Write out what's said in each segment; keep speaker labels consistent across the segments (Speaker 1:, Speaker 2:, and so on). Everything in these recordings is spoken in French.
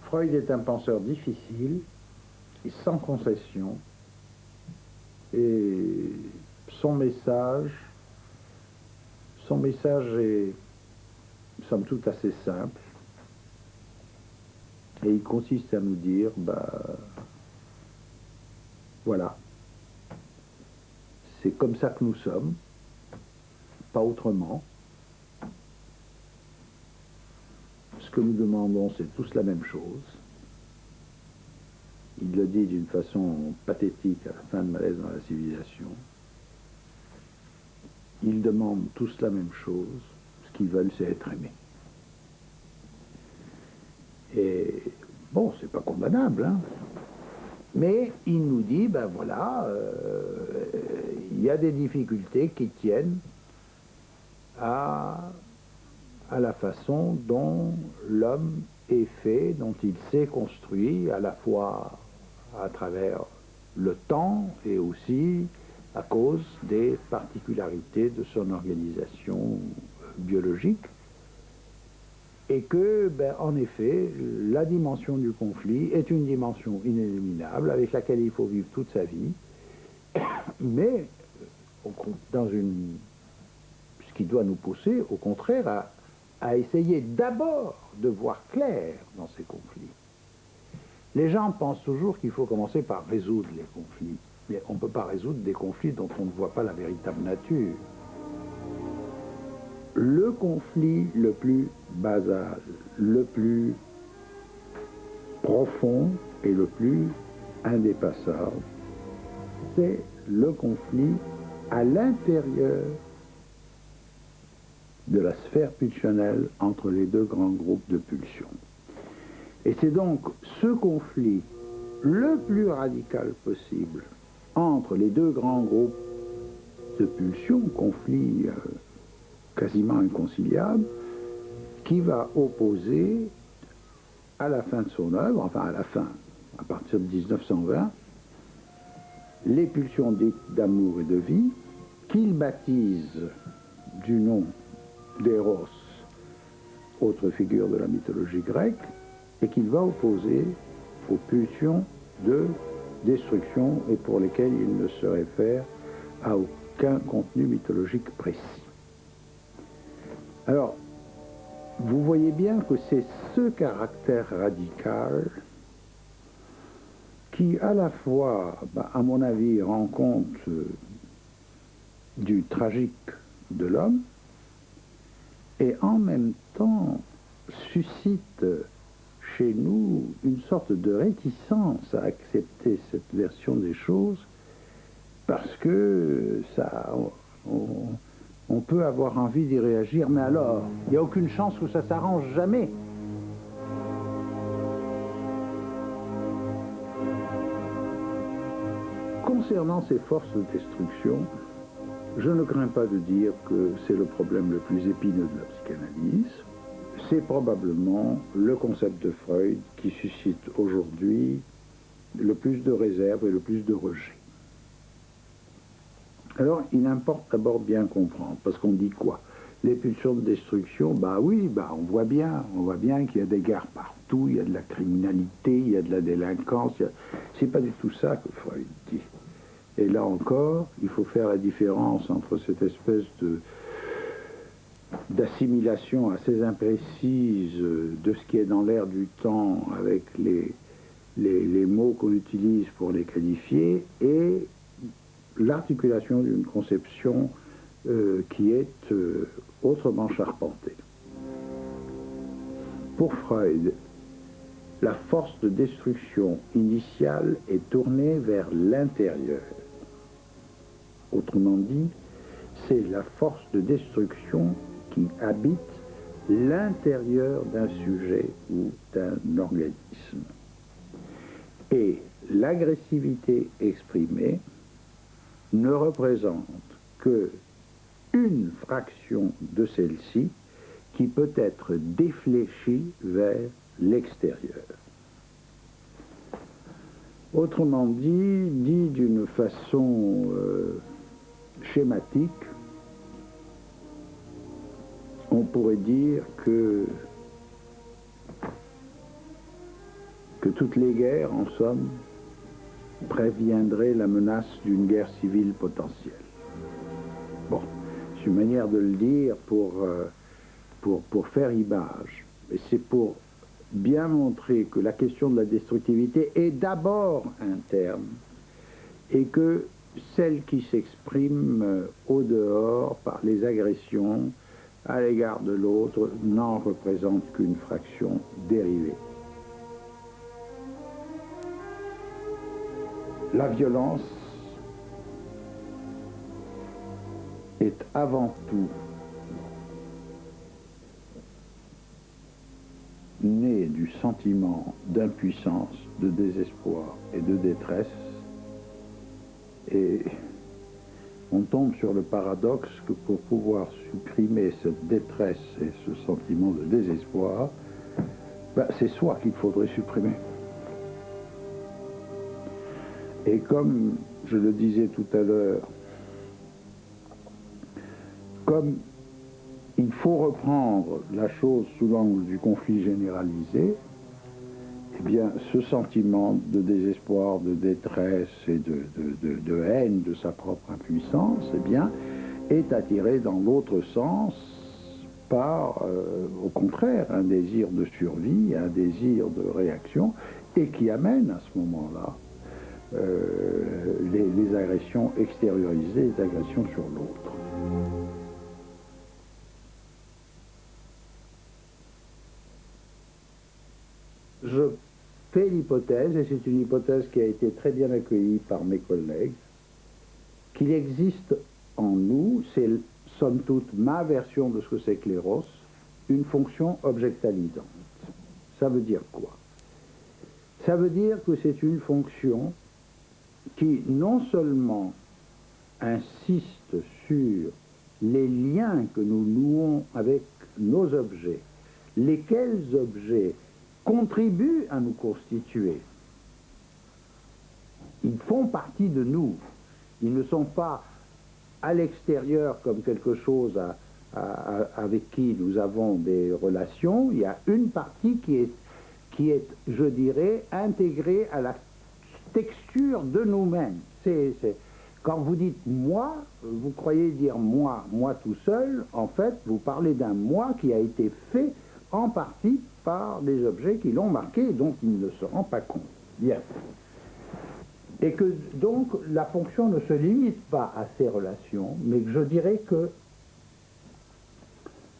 Speaker 1: Freud est un penseur difficile et sans concession, et son message est, somme toute, assez simple, et il consiste à nous dire, voilà, c'est comme ça que nous sommes, pas autrement. Ce que nous demandons, c'est tous la même chose. Il le dit d'une façon pathétique à la fin de Malaise dans la civilisation. Ils demandent tous la même chose. Ce qu'ils veulent, c'est être aimés. Et bon, c'est pas condamnable, hein. Mais il nous dit, ben voilà, il y a des difficultés qui tiennent à la façon dont l'homme est fait, dont il s'est construit, à la fois à travers le temps et aussi à cause des particularités de son organisation biologique. Et que, en effet, la dimension du conflit est une dimension inéliminable avec laquelle il faut vivre toute sa vie, mais dans ce qui doit nous pousser, au contraire, à essayer d'abord de voir clair dans ces conflits. Les gens pensent toujours qu'il faut commencer par résoudre les conflits, mais on ne peut pas résoudre des conflits dont on ne voit pas la véritable nature. Le conflit le plus basal, le plus profond et le plus indépassable, c'est le conflit à l'intérieur de la sphère pulsionnelle entre les deux grands groupes de pulsions. Et c'est donc ce conflit le plus radical possible entre les deux grands groupes de pulsions, conflit quasiment inconciliable, qui va opposer à la fin de son œuvre, enfin à la fin, à partir de 1920, les pulsions d'amour et de vie, qu'il baptise du nom d'Eros, autre figure de la mythologie grecque, et qu'il va opposer aux pulsions de destruction et pour lesquelles il ne se réfère à aucun contenu mythologique précis. Alors, vous voyez bien que c'est ce caractère radical qui, à la fois, à mon avis, rend compte du tragique de l'homme et en même temps suscite chez nous une sorte de réticence à accepter cette version des choses parce que ça, on peut avoir envie d'y réagir, mais alors, il n'y a aucune chance que ça s'arrange jamais. Concernant ces forces de destruction, je ne crains pas de dire que c'est le problème le plus épineux de la psychanalyse. C'est probablement le concept de Freud qui suscite aujourd'hui le plus de réserve et le plus de rejet. Alors, il importe d'abord bien comprendre, parce qu'on dit quoi? Les pulsions de destruction, oui, on voit bien qu'il y a des guerres partout, il y a de la criminalité, il y a de la délinquance, c'est pas du tout ça que Freud dit. Et là encore, il faut faire la différence entre cette espèce d'assimilation assez imprécise de ce qui est dans l'air du temps avec les mots qu'on utilise pour les qualifier et l'articulation d'une conception qui est autrement charpentée. Pour Freud, la force de destruction initiale est tournée vers l'intérieur. Autrement dit, c'est la force de destruction qui habite l'intérieur d'un sujet ou d'un organisme. Et l'agressivité exprimée ne représente que une fraction de celle-ci qui peut être défléchie vers l'extérieur. Autrement dit d'une façon schématique, on pourrait dire que que toutes les guerres, en somme, préviendraient la menace d'une guerre civile potentielle. Bon, c'est une manière de le dire pour faire image. Et c'est pour bien montrer que la question de la destructivité est d'abord interne et que celle qui s'exprime au dehors par les agressions à l'égard de l'autre n'en représente qu'une fraction dérivée. La violence est avant tout née du sentiment d'impuissance, de désespoir et de détresse. Et on tombe sur le paradoxe que pour pouvoir supprimer cette détresse et ce sentiment de désespoir, c'est soi qu'il faudrait supprimer. Et comme je le disais tout à l'heure, comme il faut reprendre la chose sous l'angle du conflit généralisé, eh bien, ce sentiment de désespoir, de détresse et de haine de sa propre impuissance, eh bien, est attiré dans l'autre sens par, au contraire, un désir de survie, un désir de réaction, et qui amène à ce moment-là les agressions extériorisées, les agressions sur l'autre. Je fais l'hypothèse, et c'est une hypothèse qui a été très bien accueillie par mes collègues, qu'il existe en nous, c'est somme toute ma version de ce que c'est que l'éros, une fonction objectalisante. Ça veut dire quoi? Ça veut dire que c'est une fonction qui non seulement insiste sur les liens que nous nouons avec nos objets, lesquels objets contribuent à nous constituer. Ils font partie de nous. Ils ne sont pas à l'extérieur comme quelque chose avec qui nous avons des relations. Il y a une partie qui est, je dirais, intégrée à la texture de nous-mêmes. Quand vous dites moi, vous croyez dire moi tout seul, en fait, vous parlez d'un moi qui a été fait en partie par des objets qui l'ont marqué et dont il ne se rend pas compte. Bien. Et que donc la fonction ne se limite pas à ces relations, mais que je dirais que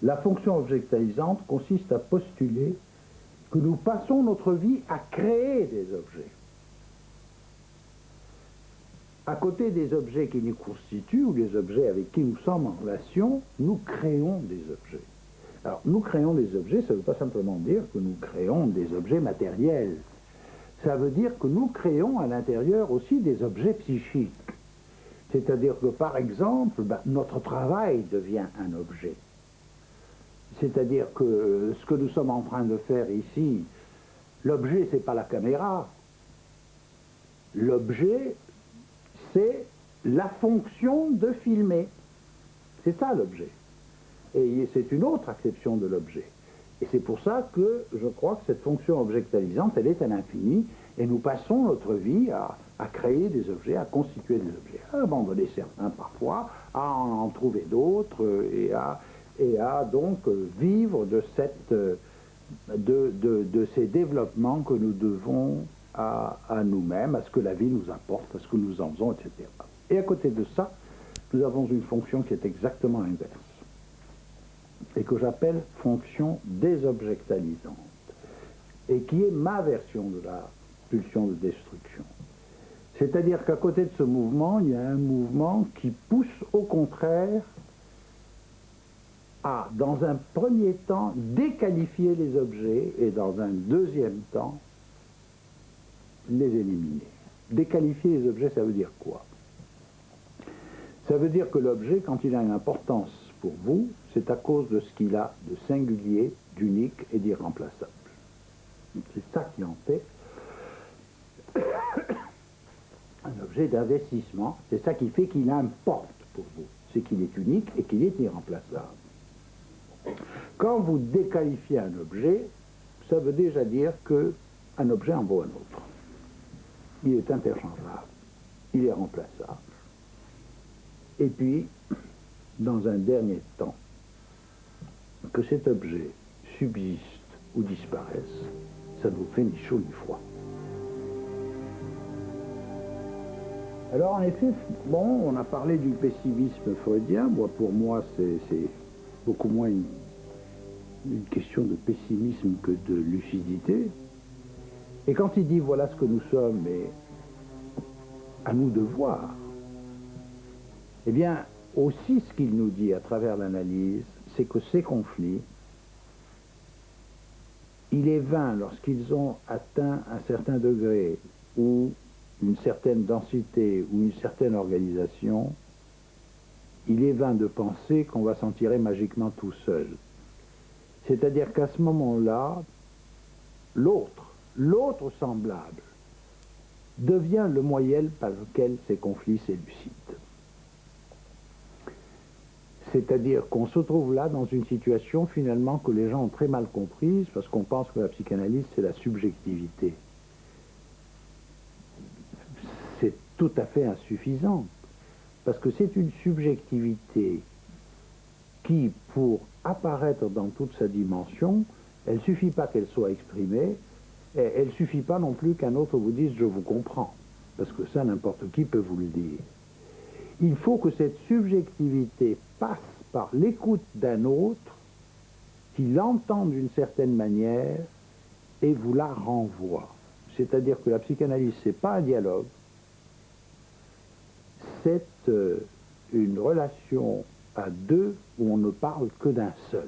Speaker 1: la fonction objectalisante consiste à postuler que nous passons notre vie à créer des objets. À côté des objets qui nous constituent ou des objets avec qui nous sommes en relation, nous créons des objets. Alors, nous créons des objets, ça ne veut pas simplement dire que nous créons des objets matériels. Ça veut dire que nous créons à l'intérieur aussi des objets psychiques. C'est-à-dire que, par exemple, notre travail devient un objet. C'est-à-dire que ce que nous sommes en train de faire ici, l'objet, ce n'est pas la caméra. L'objet, c'est la fonction de filmer. C'est ça l'objet. Et c'est une autre acception de l'objet. Et c'est pour ça que je crois que cette fonction objectalisante, elle est à l'infini, et nous passons notre vie à créer des objets, à constituer des objets, à abandonner certains parfois, à en trouver d'autres, et à donc vivre de ces développements que nous devons à nous-mêmes, à ce que la vie nous apporte, à ce que nous en faisons, etc. Et à côté de ça, nous avons une fonction qui est exactement inverse, et que j'appelle fonction désobjectalisante, et qui est ma version de la pulsion de destruction. C'est-à-dire qu'à côté de ce mouvement, il y a un mouvement qui pousse au contraire à, dans un premier temps, déqualifier les objets, et dans un deuxième temps, les éliminer. Déqualifier les objets, ça veut dire quoi? Ça veut dire que l'objet, quand il a une importance pour vous, c'est à cause de ce qu'il a de singulier, d'unique et d'irremplaçable. C'est ça qui en fait un objet d'investissement. C'est ça qui fait qu'il importe pour vous. C'est qu'il est unique et qu'il est irremplaçable. Quand vous déqualifiez un objet, ça veut déjà dire que un objet en vaut un autre. Il est interchangeable, il est remplaçable. Et puis, dans un dernier temps, que cet objet subsiste ou disparaisse, ça ne vous fait ni chaud ni froid. Alors en effet, bon, on a parlé du pessimisme freudien. Moi, pour moi, c'est beaucoup moins une question de pessimisme que de lucidité. Et quand il dit voilà ce que nous sommes et à nous de voir, eh bien, aussi ce qu'il nous dit à travers l'analyse, c'est que ces conflits, il est vain lorsqu'ils ont atteint un certain degré ou une certaine densité ou une certaine organisation, il est vain de penser qu'on va s'en tirer magiquement tout seul. C'est-à-dire qu'à ce moment-là, l'autre semblable, devient le moyen par lequel ces conflits s'élucident. C'est-à-dire qu'on se trouve là dans une situation finalement que les gens ont très mal comprise parce qu'on pense que la psychanalyse c'est la subjectivité. C'est tout à fait insuffisant parce que c'est une subjectivité qui, pour apparaître dans toute sa dimension, elle ne suffit pas qu'elle soit exprimée, et elle ne suffit pas non plus qu'un autre vous dise « je vous comprends », parce que ça, n'importe qui peut vous le dire. Il faut que cette subjectivité passe par l'écoute d'un autre, qui l'entend d'une certaine manière, et vous la renvoie. C'est-à-dire que la psychanalyse, ce n'est pas un dialogue, c'est une relation à deux où on ne parle que d'un seul.